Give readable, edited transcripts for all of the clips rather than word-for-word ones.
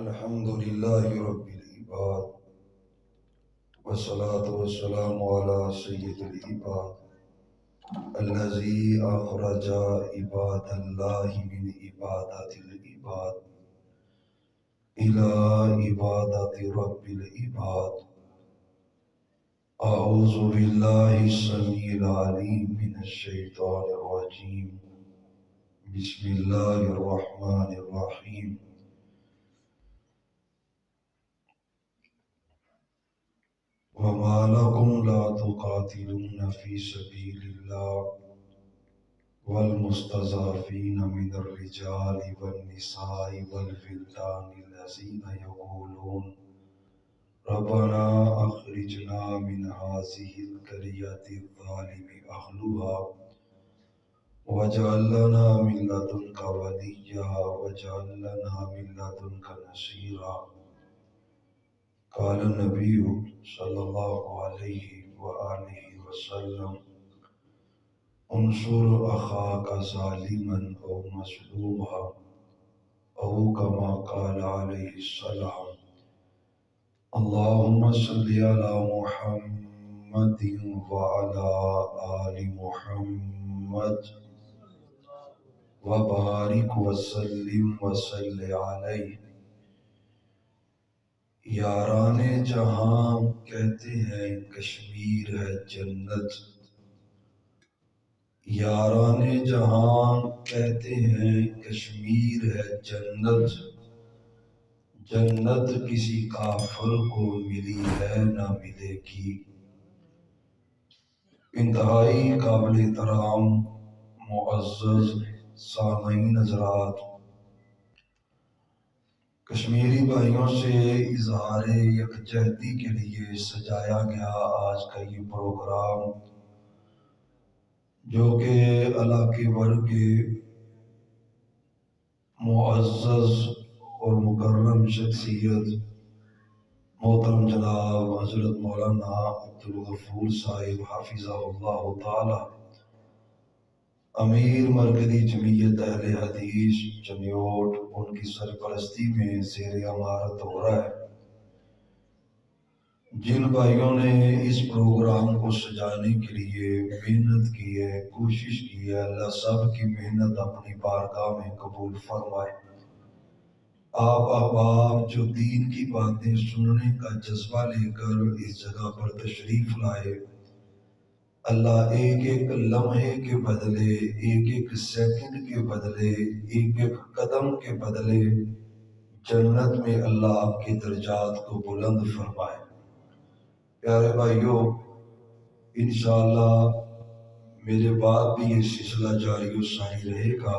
الحمد لله رب العباد والصلاة والسلام على سيد العباد الذي أخرج عباد الله من عبادة العباد إلى عبادة رب العباد. أعوذ بالله السميع العليم من الشيطان الرجيم. بسم الله الرحمن الرحيم. وما لكم لا تقاتلون في سبيل الله والمستضعفين من الرجال والنساء والولدان الذين يقولون ربنا أخرجنا من هذه القرية الظالم أهلها واجعل لنا من لدنك وليا واجعل لنا من لدنك نصيرا. قال النبي صلى الله عليه وآله وسلم انصر أخاك ظالما أو مظلوما أو كما قال عليه السلام. اللهم صل على محمد وعلى آل محمد وبارك وسلم وصل علیہ. یاران جہاں کہتے ہیں کشمیر ہے جنت. یاران جہاں کہتے ہیں کشمیر ہے جنت. جنت کسی کافر کو ملی ہے نہ ملے گی. انتہائی قابل احترام معزز سامعین حضرات، کشمیری بھائیوں سے اظہار یکجہتی کے لیے سجایا گیا آج کا یہ پروگرام، جو کہ علاقے بھر کے معزز اور مکرم شخصیت محترم جناب حضرت مولانا عبدالغفور صاحب حافظہ اللہ تعالی امیر مرکزی جمعیت اہل حدیث چنیوٹ، ان کی سرپرستی میں زیر امارت ہو رہا ہے. جن بھائیوں نے اس پروگرام کو سجانے کے لیے محنت کی ہے، کوشش کی ہے، اللہ سب کی محنت اپنی بارگاہ میں قبول فرمائے. آپ احباب جو دین کی باتیں سننے کا جذبہ لے کر اس جگہ پر تشریف لائے، اللہ ایک ایک لمحے کے بدلے، ایک ایک سیکنڈ کے بدلے، ایک ایک قدم کے بدلے جنت میں اللہ آپ کے درجات کو بلند فرمائے. پیارے بھائیوں، انشاءاللہ میرے بعد بھی یہ سلسلہ جاری و ساری رہے گا،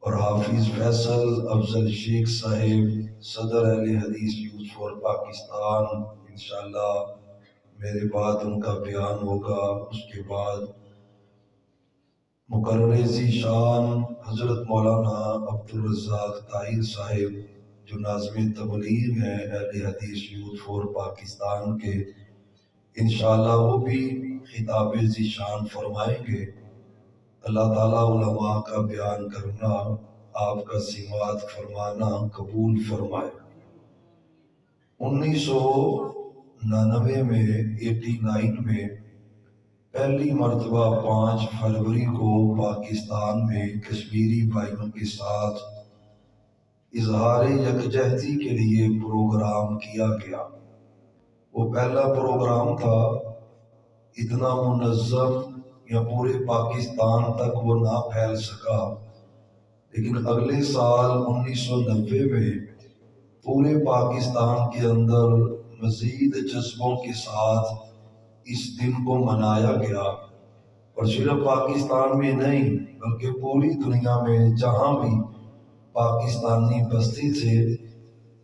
اور حافظ فیصل افضل شیخ صاحب صدر اہل حدیث یوتھ فار پاکستان انشاءاللہ میرے بعد ان کا بیان ہوگا. اس کے بعد مقرر ذی شان حضرت مولانا عبدالرزاق طاہر صاحب جو ناظم تبلیغ ہیں اہل حدیث یوتھ فار پاکستان کے، انشاءاللہ وہ بھی خطاب ذی شان فرمائیں گے. اللہ تعالیٰ علماء کا بیان کرنا، آپ کا سماعت فرمانا قبول فرمائے. 1999 میں 89 میں پہلی مرتبہ 5 فروری کو پاکستان میں کشمیری بھائیوں کے ساتھ اظہار یکجہتی کے لیے پروگرام کیا گیا. وہ پہلا پروگرام تھا، اتنا منظم یا پورے پاکستان تک وہ نہ پھیل سکا، لیکن اگلے سال 1990 میں پورے پاکستان کے اندر مزید جذبوں کے ساتھ اس دن کو منایا گیا. اور صرف پاکستان میں نہیں بلکہ پوری دنیا میں جہاں بھی پاکستانی بستی تھے،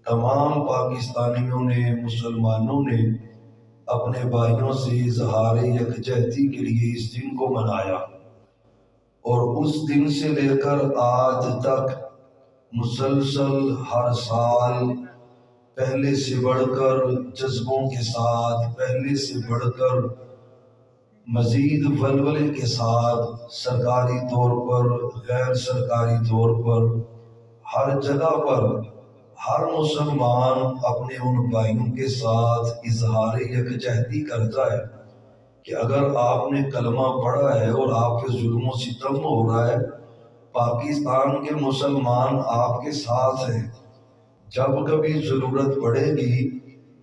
تمام پاکستانیوں نے، مسلمانوں نے اپنے بھائیوں سے اظہار یکجہتی کے لیے اس دن کو منایا. اور اس دن سے لے کر آج تک مسلسل ہر سال پہلے سے بڑھ کر جذبوں کے ساتھ، پہلے سے بڑھ کر مزید ولولے کے ساتھ، سرکاری طور پر، غیر سرکاری طور پر، ہر جگہ پر ہر مسلمان اپنے ان بھائیوں کے ساتھ اظہار یکجہتی کرتا ہے کہ اگر آپ نے کلمہ پڑھا ہے اور آپ کے ظلم و ستم ہو رہا ہے، پاکستان کے مسلمان آپ کے ساتھ ہیں۔ جب کبھی ضرورت پڑے گی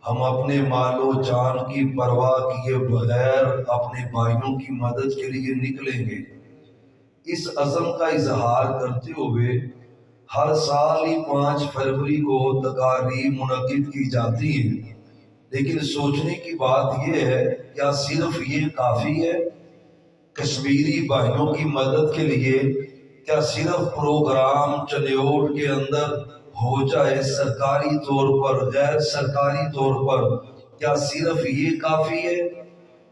ہم اپنے مال و جان کی پرواہ کیے بغیر اپنے بھائیوں کی مدد کے لیے نکلیں گے۔ اس عزم کا اظہار کرتے ہوئے ہر سال ہی 5 فروری کو تقاریب منعقد کی جاتی ہیں، لیکن سوچنے کی بات یہ ہے کیا صرف یہ کافی ہے؟ کشمیری بھائیوں کی مدد کے لیے کیا صرف پروگرام چلیوٹ کے اندر ہو جائے سرکاری طور پر، غیر سرکاری طور پر، کیا صرف یہ کافی ہے؟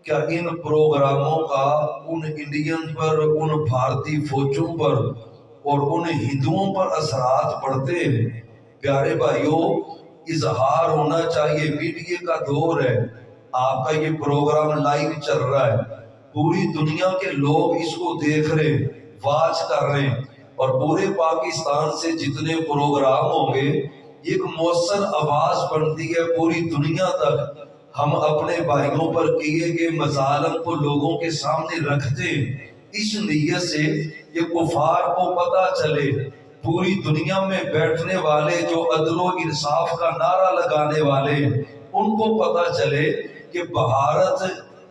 کیا ان پروگراموں کا ان انڈین پر، ان بھارتی فوجوں پر اور ان ہندوؤں پر اثرات پڑتے ہیں؟ پیارے بھائیوں، اظہار ہونا چاہیے۔ میڈیا کا دور ہے، آپ کا یہ پروگرام لائیو چل رہا ہے، پوری دنیا کے لوگ اس کو دیکھ رہے، واچ کر رہے ہیں، اور پورے پاکستان سے جتنے پروگرام ہوں گے ایک مؤثر آواز بنتی ہے پوری دنیا تک۔ ہم اپنے بھائیوں پر کیے گئے مظالم کو لوگوں کے سامنے رکھتے ہیں، اس نیت سے کہ کفار کو پتہ چلے، پوری دنیا میں بیٹھنے والے جو عدل و انصاف کا نعرہ لگانے والے ہیں ان کو پتہ چلے کہ بھارت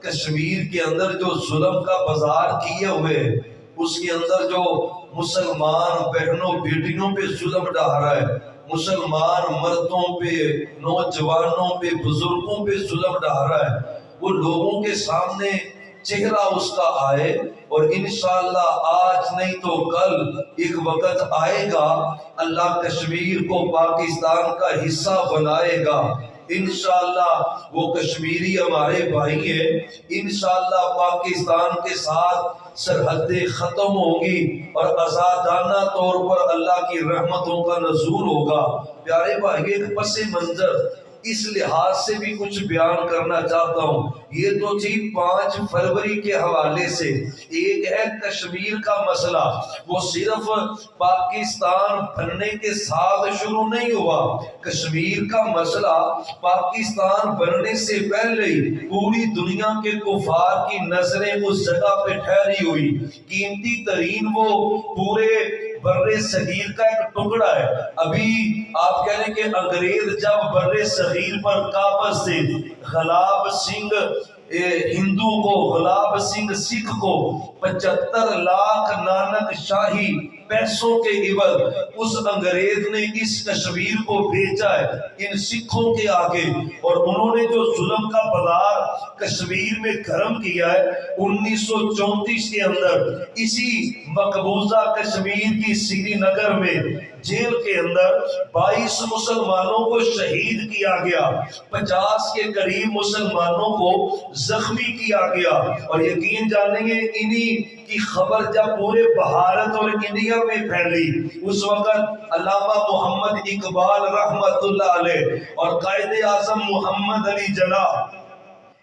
کشمیر کے اندر جو ظلم کا بازار کیے ہوئے ہے، اس کے اندر جو مسلمان بہنوں بیٹیوں پہ ظلم ڈھا رہا ہے، مسلمان مردوں پہ، نوجوانوں پہ، بزرگوں پہ ظلم ڈھا رہا ہے، وہ لوگوں کے سامنے چہرہ اس کا آئے، اور انشاءاللہ آج نہیں تو کل ایک وقت آئے گا اللہ کشمیر کو پاکستان کا حصہ بنائے گا۔ انشاءاللہ وہ کشمیری ہمارے بھائی ہیں، انشاءاللہ پاکستان کے ساتھ سرحدیں ختم ہوگی اور آزادانہ طور پر اللہ کی رحمتوں کا نزول ہوگا۔ پیارے بھائی، ایک پس منظر اس لحاظ سے بھی کچھ بیان کرنا چاہتا ہوں۔ یہ تو تھی 5 فروری کے حوالے سے، ایک ہے کشمیر کا مسئلہ، وہ صرف پاکستان بننے کے ساتھ شروع نہیں ہوا۔ کشمیر کا مسئلہ پاکستان بننے سے پہلے ہی پوری دنیا کے کفار کی نظریں اس جگہ پہ ٹھہری ہوئی۔ قیمتی ترین وہ پورے بر صغیر کا ایک ٹکڑا ہے۔ ابھی آپ کہہ رہے کہ انگریز جب بر صغیر پر قابض تھے، غلاب سنگھ ہندو کو، غلاب سنگھ سکھ کو 75 لاکھ نانک شاہی پیسوں کے عوض اس انگریز نے اس کشمیر کو بھیجا ہے ان سکھوں کے آگے، اور انہوں نے جو ظلم کا بازار کشمیر میں گرم کیا ہے 1934 کے اندر، اسی مقبوضہ کشمیر کی سری نگر میں جیل کے اندر 22 مسلمانوں کو شہید کیا گیا، 50 کے قریب مسلمانوں کو زخمی کیا گیا، اور یقین جانیں گے انہی کی خبر جب پورے بھارت اور انڈیا میں پھیلی، اس وقت علامہ محمد اقبال رحمت اللہ علیہ اور قائد اعظم محمد علی جناح،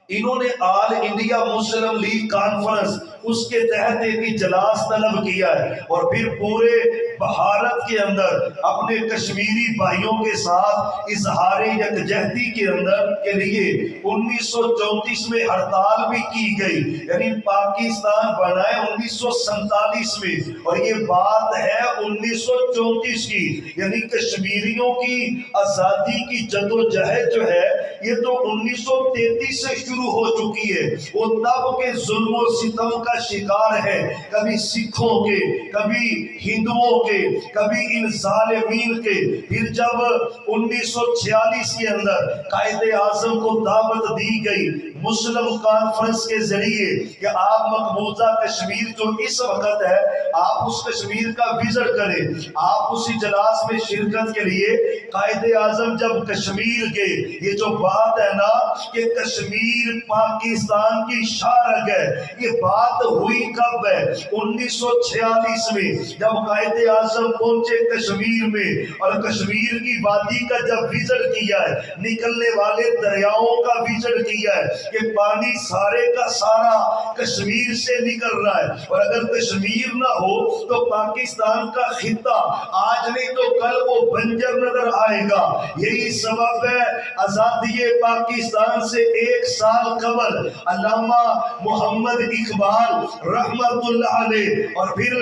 انہوں نے آل انڈیا مسلم لیگ کانفرنس اس کے تحت ایک اجلاس طلب کیا ہے، اور پھر پورے بھارت کے اندر اپنے کشمیری بھائیوں کے ساتھ اظہار یکجہتی کے اندر کے لیے 1934 میں ہڑتال بھی کی گئی، یعنی پاکستان بنا ہے 1947 میں، اور یہ بات ہے 1934 کی، یعنی کشمیریوں کی آزادی کی جدوجہد جو ہے یہ تو 1933 سے شروع ہو چکی ہے۔ وہ تب کے ظلم و ستم کا شکار ہے، کبھی سکھوں کے، کبھی ہندوؤں کے، کبھی ان ظالمین کے۔ پھر جب 1946 کے اندر قائد اعظم کو دعوت دی گئی مسلم کانفرنس کے ذریعے کہ آپ مقبوضہ کشمیر جو اس وقت ہے آپ اس کشمیر کا وزٹ کریں، آپ اس اجلاس میں شرکت کے لیے قائد اعظم جب کشمیر کے، یہ جو بات ہے نا کہ کشمیر پاکستان کی شارک ہے، یہ بات ہوئی کب ہے؟ 1946 میں جب قائد اعظم پہنچے کشمیر میں، اور کشمیر کی وادی کا جب وزٹ کیا ہے، نکلنے والے دریاؤں کا وزٹ کیا ہے، کہ پانی سارے کا سارا کشمیر سے نکل رہا ہے، اور اگر کشمیر نہ ہو تو پاکستان کا خطہ آج نہیں تو کل وہ بنجر نظر آئے گا۔ یہی سبب ہے آزادی پاکستان سے 1 سال قبل علامہ محمد اقبال رحمت اللہ علیہ اور پھر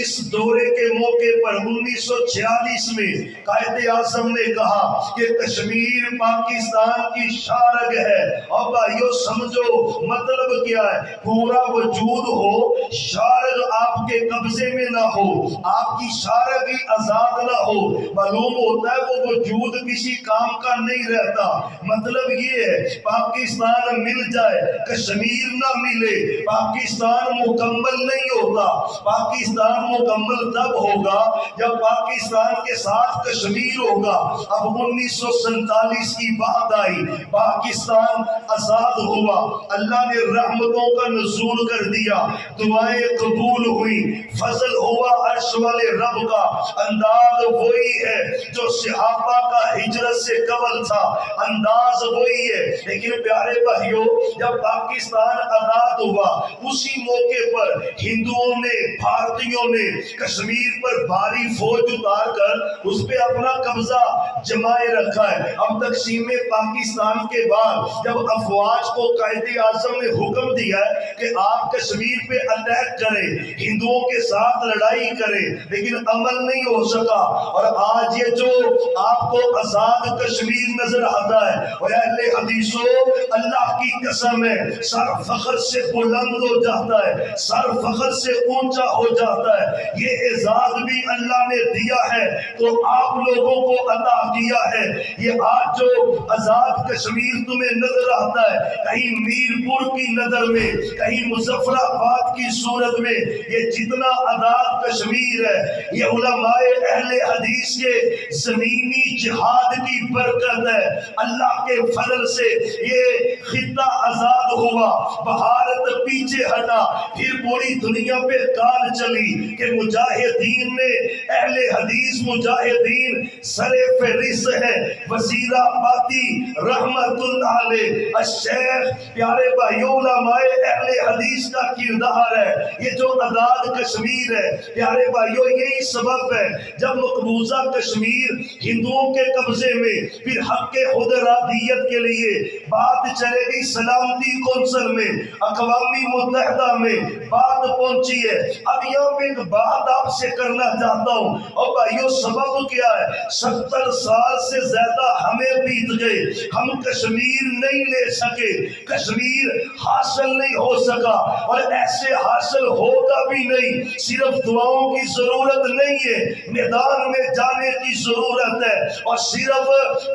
اس دورے کے موقع پر 1946 میں قائد اعظم نے کہا کہ کشمیر پاکستان کی شارگ ہے۔ اور بھائیو سمجھو مطلب کیا ہے، پورا وجود ہو، شارگ آپ کے قبضے میں نہ ہو، آپ کی شارگ ہی آزاد نہ ہو، معلوم ہوتا ہے وہ وجود کسی کام کا نہیں رہتا۔ مطلب یہ ہے پاکستان مل جائے کشمیر نہ ملے، پاکستان مکمل نہیں ہوتا۔ پاکستان مکمل تب ہوگا جب پاکستان کے ساتھ کشمیر ہوگا۔ اب 1947 کی بات آئی، پاکستان آزاد ہوا، اللہ نے رحمتوں کا نزول کر دیا، دعائیں قبول ہوئی، فضل ہوا عرش والے رب کا۔ انداز وہی ہے جو صحابہ کا ہجرت سے قبل تھا، انداز وہی ہے۔ لیکن پیارے بھائیوں، جب پاکستان آزاد ہوا اسی موقع پر ہندوؤں نے، بھارتیوں نے کشمیر پر بھاری فوج اتار کر اس پہ اپنا قبضہ جمائے رکھا ہے۔ اب تقسیم پاکستان کے بعد جب افواج کو قائد اعظم نے حکم دیا ہے کہ آپ کشمیر پہ اٹیک کریں، ہندوؤں کے ساتھ لڑائی کریں، لیکن عمل نہیں ہو سکا۔ اور آج یہ جو آپ کو آزاد کشمیر نظر آتا ہے، اور اہل حدیثوں اللہ کی قسم ہے سر فخر سے بلند ہو جاتا ہے، سر فخر سے اونچا ہو جاتا ہے۔ یہ اعزاز بھی اللہ نے دیا ہے تو آپ لوگوں کو عطا کیا ہے۔ یہ آج جو آزاد کشمیر تمہیں نظر آتا ہے، کہیں میرپور کی نظر میں، کہیں مظفر آباد کی صورت میں، یہ جتنا آزاد کشمیر ہے یہ علماء اہل حدیث کے زمینی جہاد کی برکت ہے۔ اللہ کے فضل سے یہ خطہ آزاد ہوا، بھارت پیچھے ہٹا، پھر پوری دنیا پہ کال چلی کہ مجاہدین نے، اہل حدیث مجاہدین سر فہرست ہے۔ وزیر آبادی رحمت اللہ علیہ الشیخ، پیارے بھائیوں علماء اہل حدیث کا کردار ہے یہ جو آزاد کشمیر ہے۔ پیارے بھائیوں یہی سبب ہے جب مقبوضہ کشمیر ہندوؤں کے قبضے میں، پھر حق خود ارادیت کے لیے بات چلے گئی سلامتی کونسل میں، اقوام متحدہ میں بات پہنچی ہے۔ اب یہاں پہ ایک بات آپ سے کرنا چاہتا ہوں، اور بھائیوں سبب کیا ہے، 70 سال سے زیادہ ہمیں بیت گئے، ہم کشمیر نہیں لے سکے، کشمیر حاصل نہیں ہو سکا، اور ایسے حاصل ہوگا بھی نہیں۔ صرف دعاؤں کی ضرورت نہیں ہے، میدان میں جانے کی ضرورت ہے، اور صرف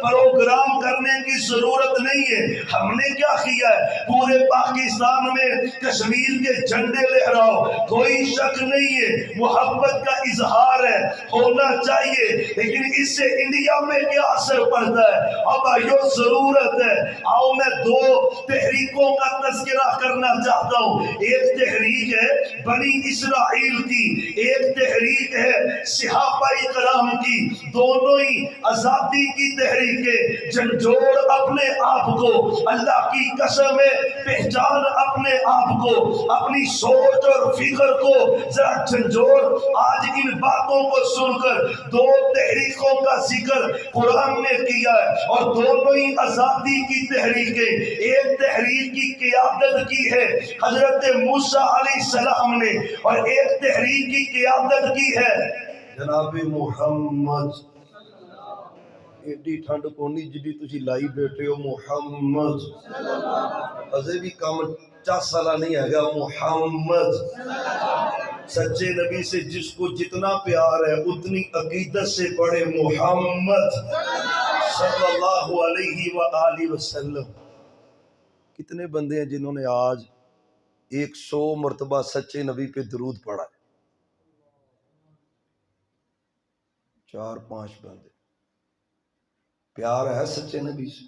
پروگرام کرنے کی ضرورت نہیں ہے۔ ہم نے کیا کیا ہے، پورے پاکستان میں کشمیر کے جھنڈے لہراؤ، کوئی شک نہیں ہے، محبت کا اظہار ہے، ہونا چاہیے، لیکن اس سے انڈیا میں کیا اثر پڑتا ہے؟ اب بھائیو ضرورت ہے۔ آؤ میں 2 تحریکوں کا تذکرہ کرنا چاہتا ہوں۔ ایک تحریک ہے بنی اسرائیل کی، ایک تحریک ہے صحابہ کرام کی، دونوں ہی آزادی کی تحریکیں۔ جھنجھوڑ اپنے آپ کو، اللہ کی قسم ہے پہچان اپنے آپ کو، اپنی سوچ اور فکر کو ذرا جھنجھوڑ۔ آج ان باتوں کو سن کر 2 تحریکوں کا ذکر قرآن نے کیا ہے، اور دونوں ہی آزادی کی تحریکیں۔ ایک تحریک کی قیادت کی ہے حضرت موسیٰ علیہ السلام نے، اور ایک تحریک کی قیادت کی ہے جناب محمد۔ ایڈی ٹھنڈ کونی جدی تسی لائی بیٹھے ہو محمد، ازے بھی کام 50 سالہ نہیں ہے گا محمد۔ سچے نبی سے جس کو جتنا پیار ہے اتنی عقیدت سے پڑھے محمد صلی اللہ علیہ وآلہ وسلم۔ کتنے بندے ہیں جنہوں نے آج 100 مرتبہ سچے نبی پہ درود پڑھا ہے؟ 4-5 بندے۔ پیار ہے سچے نبی سے،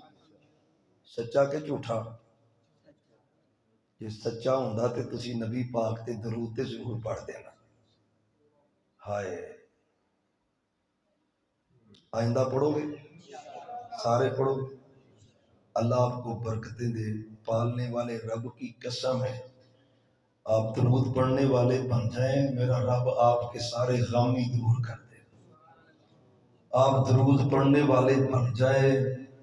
سچا کہ جھوٹا؟ یہ سچا ہوندا تے تسی نبی پاک تے درود تے ضرور پڑھ دینا۔ ہائے آئندہ پڑھو گے، سارے پڑھو گے۔ اللہ آپ کو برکتیں دے، پالنے والے رب کی قسم ہے آپ درود پڑھنے والے بن جائیں، میرا رب آپ کے سارے غم ہی دور کر دے۔ آپ درود پڑھنے والے بن جائیں،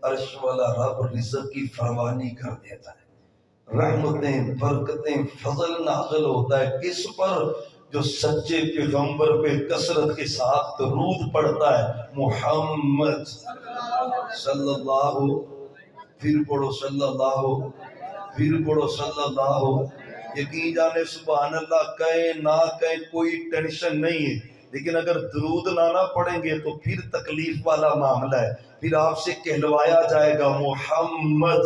عرش والا رب رزق کی فراوانی کر دیتا ہے، رحمتیں برکتیں فضل نازل ہوتا ہے کس پر؟ جو سچے پیغمبر پہ کثرت کے ساتھ درود پڑھتا ہے، محمد صلی اللہ، پھر پڑھو صلی اللہ، پھر پڑھو صلی اللہ۔ یقین جانے سبحان اللہ، کہیں نہ کہیں کوئی ٹینشن نہیں ہے، لیکن اگر درود نہ پڑھیں گے تو پھر تکلیف والا معاملہ ہے، پھر آپ سے کہلوایا جائے گا محمد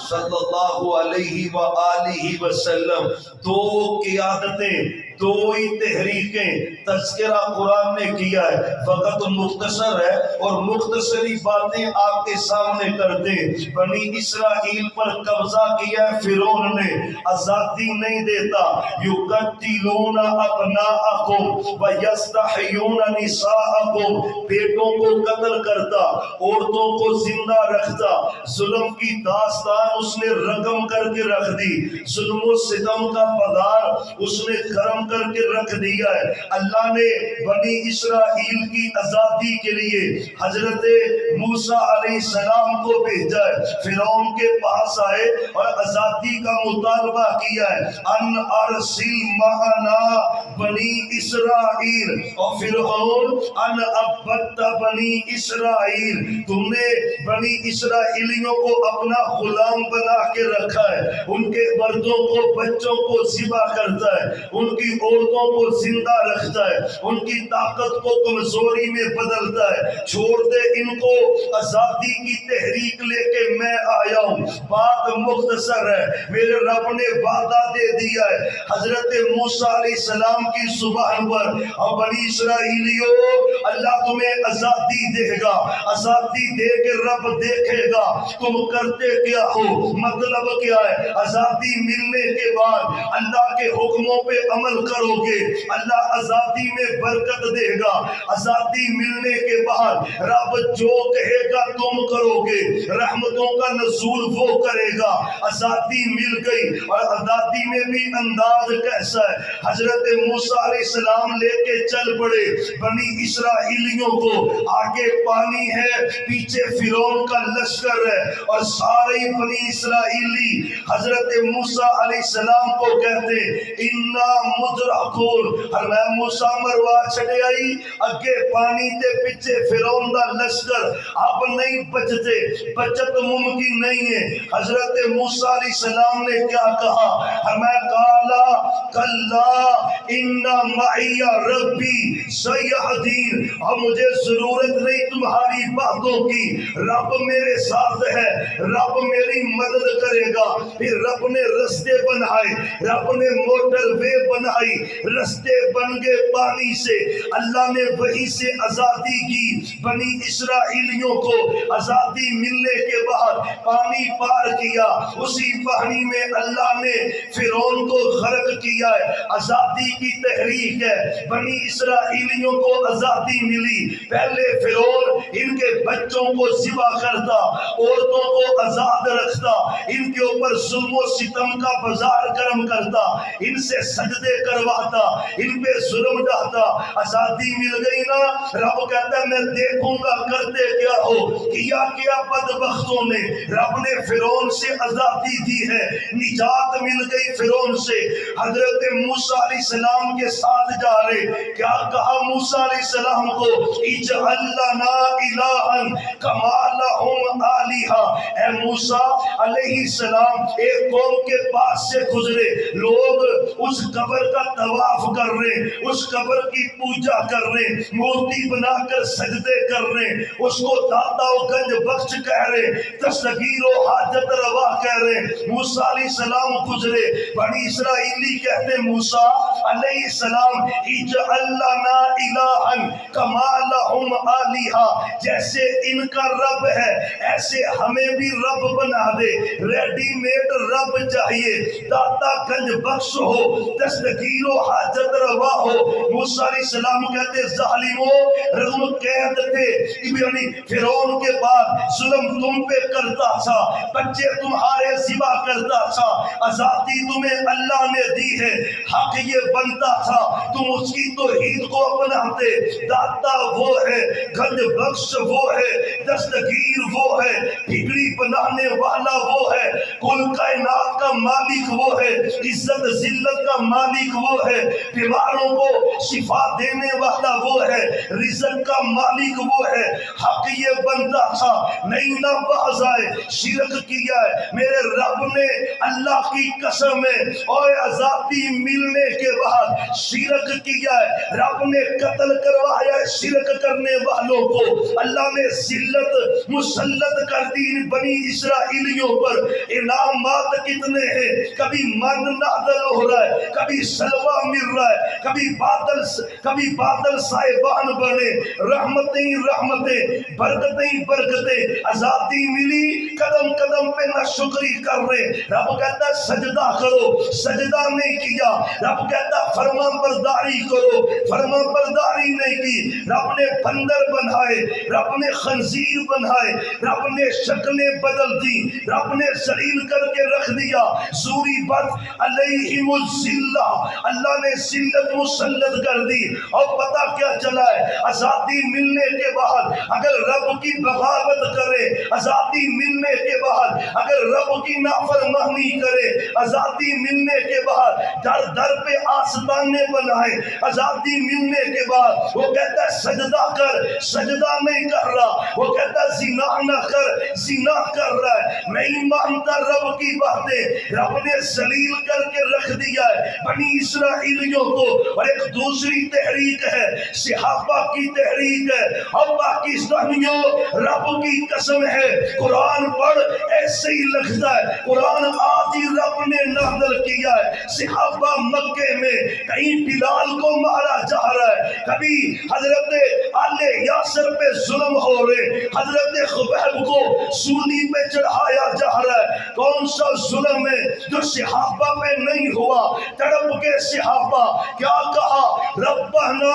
صلی اللہ علیہ وآلہ وسلم۔ دو قیادتیں، دو ہی تحریکیں، تذکرہ قرآن نے کیا ہے، وقت مختصر ہے اور مختصری باتیں آپ کے سامنے کرتے۔ بنی اسرائیل پر قبضہ کیا ہے فرعون نے، آزادی نہیں دیتا، یقتلون ابناءکم ویستحیون نساءکم، بیٹوں کو قتل کرتا، عورتوں کو زندہ رکھتا، ظلم کی داستان اس نے رقم کر کے رکھ دی، ظلم و ستم کا بازار اس نے گرم کر کے رکھ دیا ہے۔ اللہ نے بنی اسرائیل کی آزادی کے لیے حضرت موسیٰ علیہ السلام کو بھیجا ہے، فرعون کے پاس آئے اور آزادی کا مطالبہ کیا ہے، ان ارسل معنا بنی اسرائیل، اور فرعون ان عبدت بنی اسرائیل، تم نے بنی اسرائیلیوں کو اپنا غلام بنا کے رکھا ہے، ان کے مردوں کو بچوں کو ذبح کرتا ہے، ان کی عورتوں کو زندہ رکھتا ہے، ان کی طاقت کو کمزوری میں بدلتا ہے، چھوڑ دے ان کو، آزادی کی تحریک لے کے میں آیا ہوں۔ بات مختصر ہے، میرے رب نے وعدہ دے دیا ہے حضرت موسیٰ علیہ السلام کی زبان پر، اور بنی اسرائیلیوں اللہ تمہیں آزادی دے گا، آزادی دے کے رب دیکھے گا تم کرتے کیا ہو۔ مطلب کیا ہے؟ آزادی ملنے کے بعد اللہ کے حکموں پہ عمل کرو گے، اللہ آزادی میں برکت دے گا، آزادی ملنے کے بعد رب جو کہے گا تم کرو گے، رحمتوں کا نزول وہ کرے گا۔ آزادی مل گئی، اور آزادی میں بھی انداز کیسا ہے؟ حضرت موسیٰ علیہ السلام لے کے چل پڑے بنی اسرائیلیوں کو، آگے پانی ہے، پیچھے فرعون کا لشکر ہے، اور سارے بنی اسرائیلی حضرت موسیٰ علیہ السلام کو کہتے انا مدرکون، اور میں موسیٰ مروا چھڑے آئی، اگے پانی تے پیچھے فرعون دا لشکر، آپ نہیں بچتے، بچت ممکن نہیں ہے۔ حضرت موسیٰ علیہ السلام نے کیا کہا؟ ہمیں کالا کلا انا معی ربی سیہدین، اور مجھے ضرورت نہیں تمہاری باتوں کی، رب میرے ساتھ ہے، رب میری مدد کرے گا۔ پھر رب نے رستے بنائے، رب نے موٹر وے بنائی، رستے بن گئے پانی سے، اللہ نے وہی سے آزادی کی بنی اسرائیلیوں کو۔ آزادی ملنے کے بعد پانی پار کیا، اسی پانی میں اللہ نے فرعون کو غرق کیا ہے۔ آزادی کی تحریک ہے، بنی اسرائیلیوں کو آزادی ملی، پہلے فرعون ان کے بچوں کو ذبح کرتا، عورتوں کو آزاد رکھتا، ان کے اوپر ظلم و ستم کا بازار گرم کرتا، ان سے سجدے کرواتا، ان پہ ظلم ڈالتا۔ آزادی مل گئی نا، رب کہتا ہے میں دیکھوں گا کرتے کیا ہو، کیا بدبختوں نے۔ رب نے فرعون سے آزادی دی ہے، نجات مل گئی فرعون سے۔ حضرت موسیٰ علیہ السلام کے ساتھ جا رہے، کیا کہا موسیٰ علیہ السلام کو؟ اجعل لنا الہا کما لہم آلہہ۔ اے موسیٰ علیہ السلام ایک قوم کے پاس سے گزرے، لوگ اس قبر کا طواف کر رہے، اس قبر کی پوجا کر رہے، مورتی بنا کر سجدے کر رہے، اس کو داتا و گنج بخش کہہ رہے، دستگیر و حاجت روا کہہ رہے۔ موسیٰ علیہ السلام گزرے، بنی اسرائیلی کہتے موسیٰ علیہ السلام اجعل لنا الہا کما لہم آلہہ، جیسے ان کا رب ہے ایسے ہمیں بھی رب بنا دے، ریڈی میڈ رب چاہیے، داتا گنج بخش ہو، دستگیر و حاجت روا ہو۔ موسیٰ علیہ السلام کہتے ظالموں رغم قید تھے، یعنی فرعون کے بعد ظلم تم پہ کرتا تھا، بچے تمہارے ذبح کرتا تھا، آزادی تمہیں اللہ نے دی ہے، حق یہ بنتا تھا تم اس کی توحید کو اپناتے، داتا وہ ہے، گنج بخش وہ ہے، دستگیر وہ ہے، بگڑی بنانے والا وہ ہے، کل کائنات کا مالک وہ ہے، عزت ذلت کا مالک وہ ہے، بیماروں کو شفا دینے والا وہ ہے، رزق کا مالک وہ ہے، حق یہ بنتا تھا نہیں نہ باز آئے، شرک کیا ہے میرے رب نے، اللہ کی قسم ہے، اور آزادی ملنے کے بعد شرک کیا ہے، رب نے قتل کروایا ہے شرک کرنے والوں کو، اللہ نے ذلت مسلط کر دی بنی اسرائیلیوں پر۔ انعامات کتنے ہیں، کبھی من نازل ہو رہا ہے، کبھی سلوہ مل رہا ہے، کبھی بادل صاحبان بنے، رحمتیں رحمتیں، برکتیں برکتیں، آزادی ملی قدم قدم پہ نہ شکری کر رہے، رب کہتا ہے سجدہ کرو، سجدہ نہیں کیا، رب کہتا ہے فرما برداری کرو، فرما برداری نہیں کی، رب نے بندر بنائے، رب نے خنزیر بنائے، رب نے شکلیں بدل دی، رب نے ذلیل کر کے رکھ دیا، سوری بت علیہم الذلہ، اللہ نے ذلت مسلط کر دی، اور پتہ کیا چلا ہے، آزادی ملنے کے بعد اگر رب کی بغاوت کرے، آزادی ملنے کے بعد اگر رب کی نافرمانی کرے، آزادی ملنے کے بعد در در پہ آستانے بنائے، آزادی ملنے کے بعد وہ کہتا ہے سجدہ کر، سجدہ نہیں کر رہا، وہ کہتا ہے زنا نہ کر، زنا کر رہا ہے، نہیں مانتا رب کی باتیں، رب نے ذلیل کر کے رکھ دیا ہے بنی اسرائیلیوں کو۔ اور ایک دوسری تحریک ہے، صحابہ کی تحریک ہے، اور پاکستانیوں رب کی قسم ہے قرآن پڑھ ایسے ہی لگتا ہے قرآن آج ہی رب نے نازل کیا ہے۔ صحابہ مکے میں کہیں بلال کو مارا جا رہا ہے، کبھی حضرت آل یاسر پہ ظلم ہو رہے، حضرت خبیب کو سولی پہ چڑھایا جا رہا ہے، کون سا ظلم ہے جو صحابہ پہ نہیں ہوا؟ تڑپ کے صحابہ کیا کہا، ربنا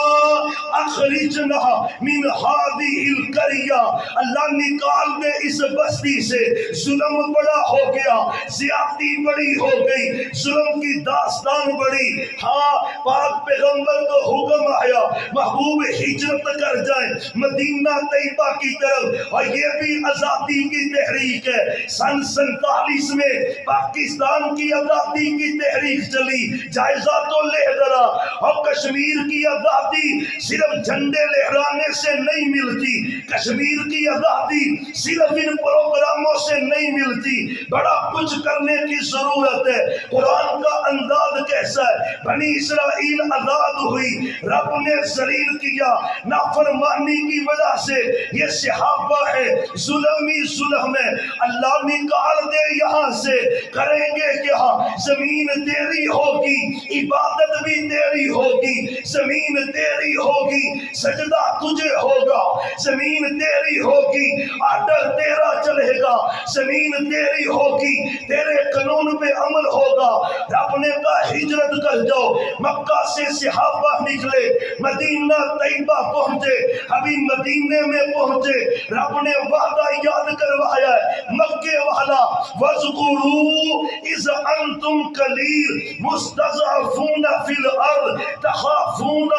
اخرجنا من هذه القرية، اللہ نکال دے اس بستی سے، ظلم بڑا ہو گیا، زیادتی بڑی ہو گئی، ظلم کی داستان بڑی۔ ہاں پاک پیغمبر کو حکم آیا محبوب ہجرت کر جائیں مدینہ طیبہ کی طرف، اور یہ بھی آزادی کی تحریک ہے۔ سن 47 میں پاکستان کی آزادی کی تحریک چلی، جائزہ تو لے ذرا، اور کشمیر کی آزادی صرف جھنڈے لہرانے سے نہیں ملتی، کشمیر کی آزادی صرف ان پروگراموں سے نہیں ملتی، بڑا کچھ کرنے کی ضرورت ہے۔ قرآن کا انداز کیسا ہے، بنی اسرائیل آزاد ہوئی، رب نے ذلیل کیا، نافرمانی کی وجہ سے یہ صحابہ ہے، ظلم ہی ظلم ہے، اللہ نکال دے یہاں سے، کریں گے کیا؟ زمین تیری ہوگی، عبادت بھی تیری ہوگی، زمین تیری ہوگی، سجدہ تجھے ہوگا، زمین تیری ہوگی، آرڈر تیرا چلے گا، زمین تیری ہوگی، تیرے قانون پہ عمل ہوگا۔ رب نے کہا ہجرت کر جاؤ، مکہ سے صحابہ نکلے، مدینہ طیبہ پہنچے، ابھی مدینے میں پہنچے، رب نے وعدہ یاد کروایا ہے مکے والا، وَاذْكُرُوا إِذْ أَنْتُمْ قَلِيلٌ مُسْتَضْعَفُونَ فِي الْأَرْضِ تَخَافُونَ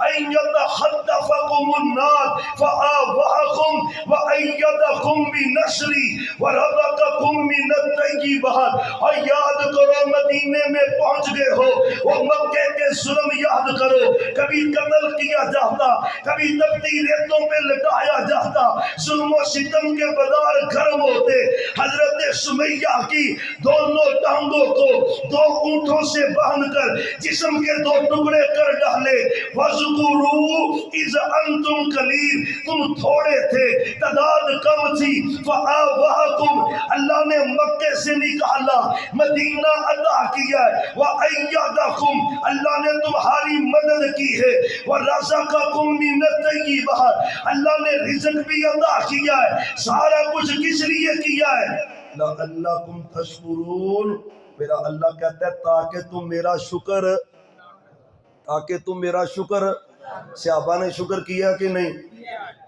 أَنْ يَتَخَطَّفَكُمُ النَّاسُ فَآوَاكُمْ وَأَيَّدَكُمْ بِنَصْرِهِ وَرَزَقَكُمْ مِنَ الطَّيِّبَاتِ۔ اور یاد کرو مدینے میں پہنچ گئے ہو، وہ مکے کے ظلم یاد کرو، کبھی قتل کیا جاتا، کبھی تپتی ریتوں پہ لٹایا جاتا، ظلم و ستم کے بازار گرم ہوتے، حضرت سمیہ کی دونوں ٹانگوں کو 2 اونٹوں سے باندھ کر جسم کے 2 ٹکڑے کر ڈالے۔ وَذْكُرُوا فاذکروا اذ انتم قلیل، تم تھوڑے تھے، تعداد کم تھی، فآوہکم، اللہ نے مکے سے نکالا، مدینہ عطا کیا ہے، وَأَيَّدَكُمْ، اللہ نے تمہاری مدد کی ہے، وَرَزَقَكُمْ مِنَ الطَّيِّبَاتِ، اللہ نے رزق بھی عطا کیا ہے، سارا کچھ کس لیے کیا ہے؟ لَعَلَّكُمْ تَشْكُرُونَ، میرا اللہ کہتا ہے تاکہ تم میرا شکر، صحابہ نے شکر کیا کہ نہیں؟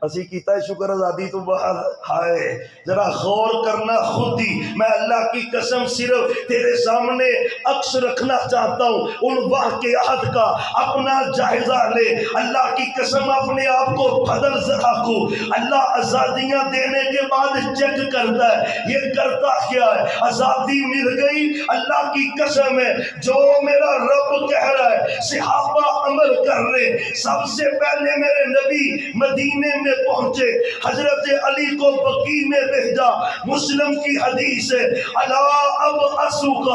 اسی کیتا ہے شکر آزادی تو بعد ہائے، ذرا غور کرنا خود ہی، میں اللہ کی قسم صرف تیرے سامنے عکس رکھنا چاہتا ہوں ان واقعات کا، اپنا جائزہ لے، اللہ کی قسم اپنے آپ کو بدل ذرا کو، اللہ آزادیاں دینے کے بعد چیک کرتا ہے یہ کرتا کیا ہے، آزادی مل گئی، اللہ کی قسم ہے جو میرا رب کہہ رہا ہے صحابہ عمل کر رہے، سب سے پہلے میرے نبی مدینے میں پہنچے، حضرت علی کو بقیع میں بھیجا، مسلم کی حدیث ہے، الا ابعثک